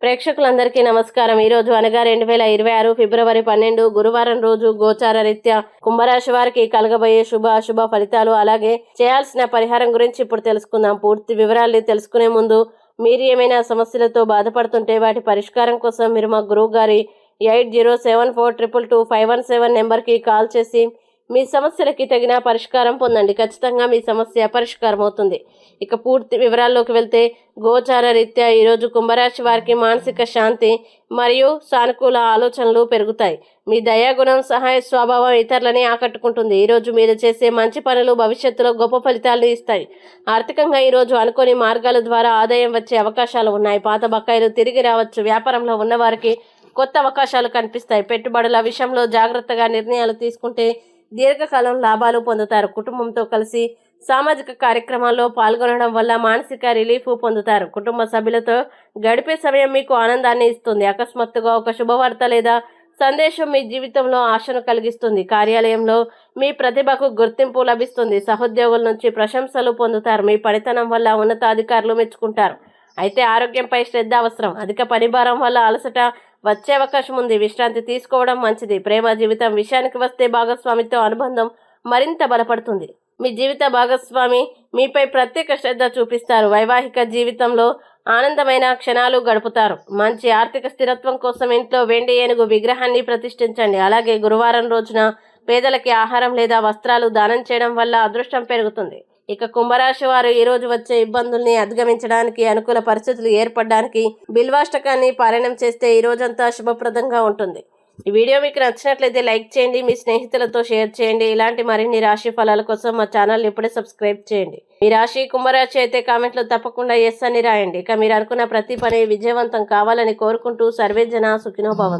ప్రేక్షకులందరికీ నమస్కారం. ఈ రోజు అనగా 2026 ఫిబ్రవరి 12 గురువారం రోజు గోచార రీత్యా కుంభరాశి వారికి కలగబోయే శుభ అశుభ ఫలితాలు అలాగే చేయాల్సిన పరిహారం గురించి ఇప్పుడు తెలుసుకుందాం. పూర్తి వివరాల్ని తెలుసుకునే ముందు మీరు ఏమైనా సమస్యలతో బాధపడుతుంటే వాటి పరిష్కారం కోసం మీరు మా గురువు గారి 8074222517 నెంబర్కి కాల్ చేసి మీ సమస్యలకి తగిన పరిష్కారం పొందండి. ఖచ్చితంగా మీ సమస్య పరిష్కారం అవుతుంది. ఇక పూర్తి వివరాల్లోకి వెళ్తే గోచార రీత్యా ఈరోజు కుంభరాశి వారికి మానసిక శాంతి మరియు సానుకూల ఆలోచనలు పెరుగుతాయి. మీ దయాగుణం సహాయ స్వభావం ఇతరులని ఆకట్టుకుంటుంది. ఈరోజు మీరు చేసే మంచి పనులు భవిష్యత్తులో గొప్ప ఫలితాలను ఇస్తాయి. ఆర్థికంగా ఈరోజు అనుకోని మార్గాల ద్వారా ఆదాయం వచ్చే అవకాశాలు ఉన్నాయి. పాత బకాయిలు తిరిగి రావచ్చు. వ్యాపారంలో ఉన్నవారికి కొత్త అవకాశాలు కనిపిస్తాయి. పెట్టుబడుల విషయంలో జాగ్రత్తగా నిర్ణయాలు తీసుకుంటే దీర్ఘకాలం లాభాలు పొందుతారు. కుటుంబంతో కలిసి సామాజిక కార్యక్రమాల్లో పాల్గొనడం వల్ల మానసిక రిలీఫ్ పొందుతారు. కుటుంబ సభ్యులతో గడిపే సమయం మీకు ఆనందాన్ని ఇస్తుంది. అకస్మాత్తుగా ఒక శుభవార్త లేదా సందేశం మీ జీవితంలో ఆశను కలిగిస్తుంది. కార్యాలయంలో మీ ప్రతిభకు గుర్తింపు లభిస్తుంది. సహోద్యోగుల నుంచి ప్రశంసలు పొందుతారు. మీ పనితనం వల్ల ఉన్నతాధికారులు మెచ్చుకుంటారు. అయితే ఆరోగ్యంపై శ్రద్ధ అవసరం. అధిక పనిభారం వల్ల అలసట వచ్చే అవకాశం ఉంది. విశ్రాంతి తీసుకోవడం మంచిది. ప్రేమ జీవితం విషయానికి వస్తే భాగస్వామితో అనుబంధం మరింత బలపడుతుంది. మీ జీవిత భాగస్వామి మీపై ప్రత్యేక శ్రద్ధ చూపిస్తారు. వైవాహిక జీవితంలో ఆనందమైన క్షణాలు గడుపుతారు. మంచి ఆర్థిక స్థిరత్వం కోసం ఇంట్లో వెండి ఏనుగు విగ్రహాన్ని ప్రతిష్ఠించండి. అలాగే గురువారం రోజున పేదలకి ఆహారం లేదా వస్త్రాలు దానం చేయడం వల్ల అదృష్టం పెరుగుతుంది. ఇక కుంభరాశి వారు ఈ రోజు వచ్చే ఇబ్బందుల్ని అధిగమించడానికి అనుకూల పరిస్థితులు ఏర్పడడానికి బిల్వాష్టకాన్ని పారాయణం చేస్తే ఈ రోజంతా శుభప్రదంగా ఉంటుంది. ఈ వీడియో మీకు నచ్చినట్లయితే లైక్ చేయండి. మీ స్నేహితులతో షేర్ చేయండి. ఇలాంటి మరిన్ని రాశి ఫలాల కోసం మా ఛానల్ ఇప్పుడే సబ్స్క్రైబ్ చేయండి. మీ రాశి కుంభరాశి అయితే కామెంట్లో తప్పకుండా ఎస్ అని రాయండి. ఇక మీరు అనుకున్న ప్రతి పని విజయవంతం కావాలని కోరుకుంటూ సర్వేజన సుఖినో భవంతు.